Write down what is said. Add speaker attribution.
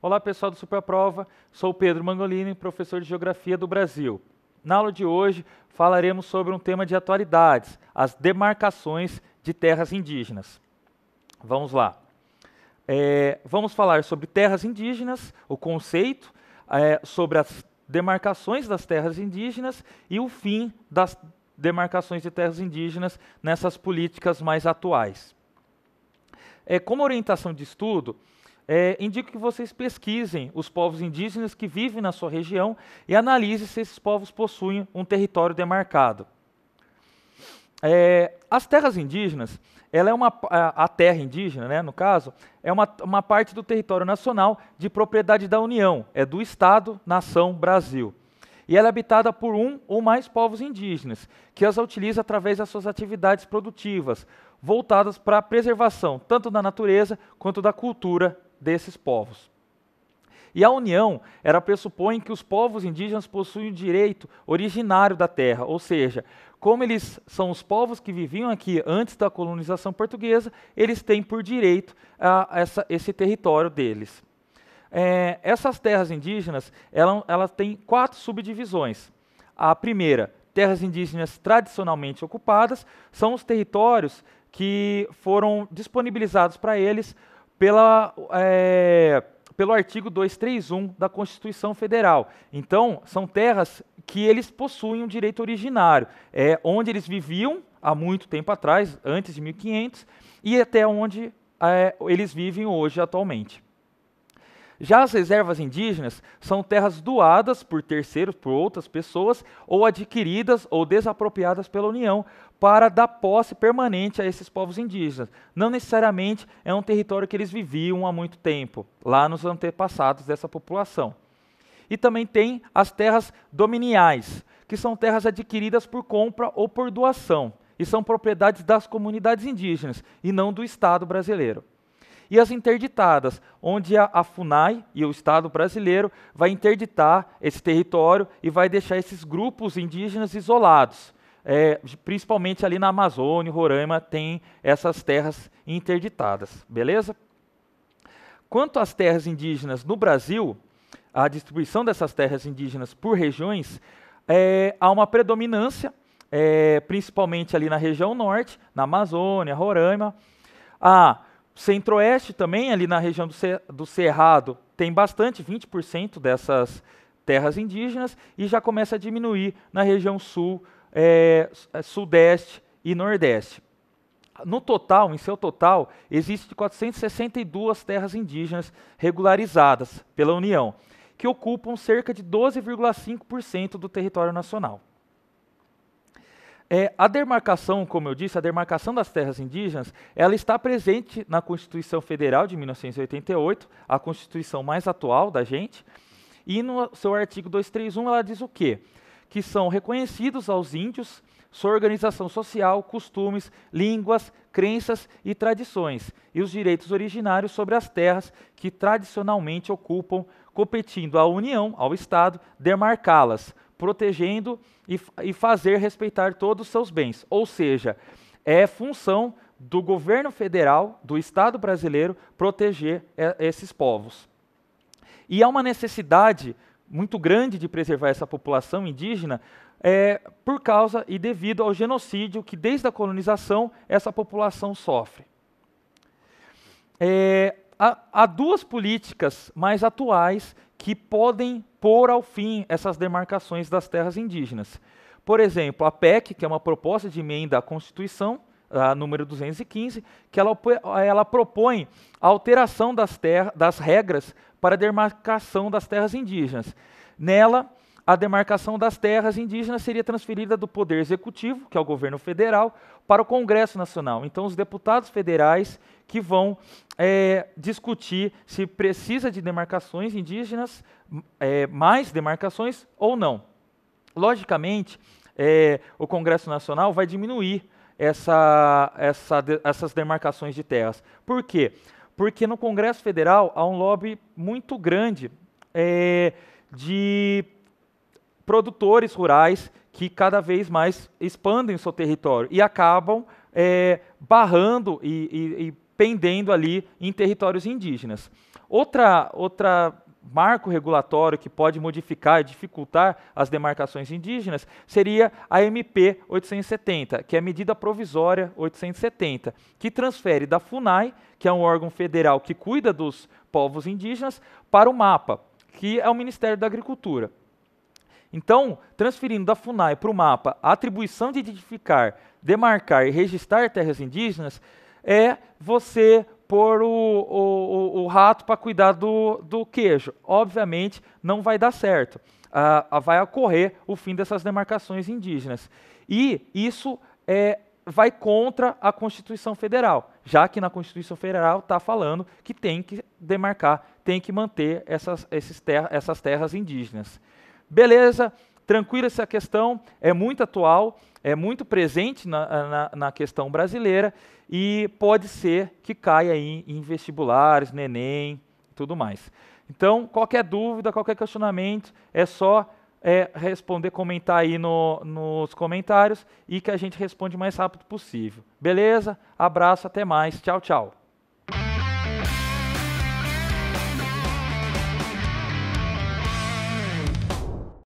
Speaker 1: Olá pessoal do Superprova, sou o Pedro Mangolini, professor de Geografia do Brasil. Na aula de hoje falaremos sobre um tema de atualidades, as demarcações de terras indígenas. Vamos lá. Vamos falar sobre terras indígenas, o conceito, sobre as demarcações das terras indígenas e o fim das demarcações de terras indígenas nessas políticas mais atuais. Como orientação de estudo, indico que vocês pesquisem os povos indígenas que vivem na sua região e analise se esses povos possuem um território demarcado. As terras indígenas, a terra indígena, né, no caso, é uma parte do território nacional de propriedade da União, do Estado, Nação, Brasil. E ela é habitada por um ou mais povos indígenas, que as utiliza através das suas atividades produtivas, voltadas para a preservação tanto da natureza quanto da cultura desses povos. E a União, ela pressupõe que os povos indígenas possuem o direito originário da terra, ou seja, como eles são os povos que viviam aqui antes da colonização portuguesa, eles têm por direito esse território deles. Essas terras indígenas, elas têm 4 subdivisões. A primeira, terras indígenas tradicionalmente ocupadas, são os territórios que foram disponibilizados para eles pelo artigo 231 da Constituição Federal. Então, são terras que eles possuem um direito originário, onde eles viviam há muito tempo atrás, antes de 1500, e até onde eles vivem hoje, atualmente. Já as reservas indígenas são terras doadas por terceiros, por outras pessoas, ou adquiridas ou desapropriadas pela União para dar posse permanente a esses povos indígenas. Não necessariamente é um território que eles viviam há muito tempo, lá nos antepassados dessa população. E também tem as terras dominiais, que são terras adquiridas por compra ou por doação, e são propriedades das comunidades indígenas, e não do Estado brasileiro. E as interditadas, onde a FUNAI e o Estado brasileiro vai interditar esse território e vai deixar esses grupos indígenas isolados. Principalmente ali na Amazônia, Roraima, tem essas terras interditadas, beleza? Quanto às terras indígenas no Brasil, a distribuição dessas terras indígenas por regiões, há uma predominância, principalmente ali na região norte, na Amazônia, Roraima. Centro-Oeste também, ali na região do Cerrado, tem bastante, 20% dessas terras indígenas, e já começa a diminuir na região Sul, Sudeste e Nordeste. Em seu total, existem 462 terras indígenas regularizadas pela União, que ocupam cerca de 12,5% do território nacional. A demarcação, como eu disse, a demarcação das terras indígenas, ela está presente na Constituição Federal de 1988, a Constituição mais atual da gente, e no seu artigo 231 ela diz o quê? Que são reconhecidos aos índios sua organização social, costumes, línguas, crenças e tradições, e os direitos originários sobre as terras que tradicionalmente ocupam, competindo à União, ao Estado, demarcá-las, protegendo e fazer respeitar todos os seus bens. Ou seja, é função do governo federal, do Estado brasileiro, proteger esses povos. E há uma necessidade muito grande de preservar essa população indígena por causa e devido ao genocídio que, desde a colonização, essa população sofre. Há 2 políticas mais atuais que podem pôr ao fim essas demarcações das terras indígenas. Por exemplo, a PEC, que é uma proposta de emenda à Constituição, a número 215, que ela propõe a alteração das regras para a demarcação das terras indígenas. Nela, a demarcação das terras indígenas seria transferida do Poder Executivo, que é o governo federal, para o Congresso Nacional. Então, os deputados federais que vão discutir se precisa de demarcações indígenas, mais demarcações ou não. Logicamente, o Congresso Nacional vai diminuir essas demarcações de terras. Por quê? Porque no Congresso Federal há um lobby muito grande de produtores rurais que cada vez mais expandem o seu território e acabam barrando e pendendo ali em territórios indígenas. Outra marco regulatório que pode modificar e dificultar as demarcações indígenas seria a MP 870, que é a Medida Provisória 870, que transfere da FUNAI, que é um órgão federal que cuida dos povos indígenas, para o MAPA, que é o Ministério da Agricultura. Então, transferindo da FUNAI para o MAPA a atribuição de identificar, demarcar e registrar terras indígenas é você pôr o rato para cuidar do queijo. Obviamente, não vai dar certo. Vai ocorrer o fim dessas demarcações indígenas. E isso vai contra a Constituição Federal, já que na Constituição Federal está falando que tem que demarcar, tem que manter essas terras indígenas. Beleza, tranquila essa questão, é muito atual, é muito presente na questão brasileira e pode ser que caia aí em vestibulares, no Enem e tudo mais. Então, qualquer dúvida, qualquer questionamento, é só responder, comentar aí nos comentários e que a gente responde o mais rápido possível. Beleza? Abraço, até mais. Tchau, tchau.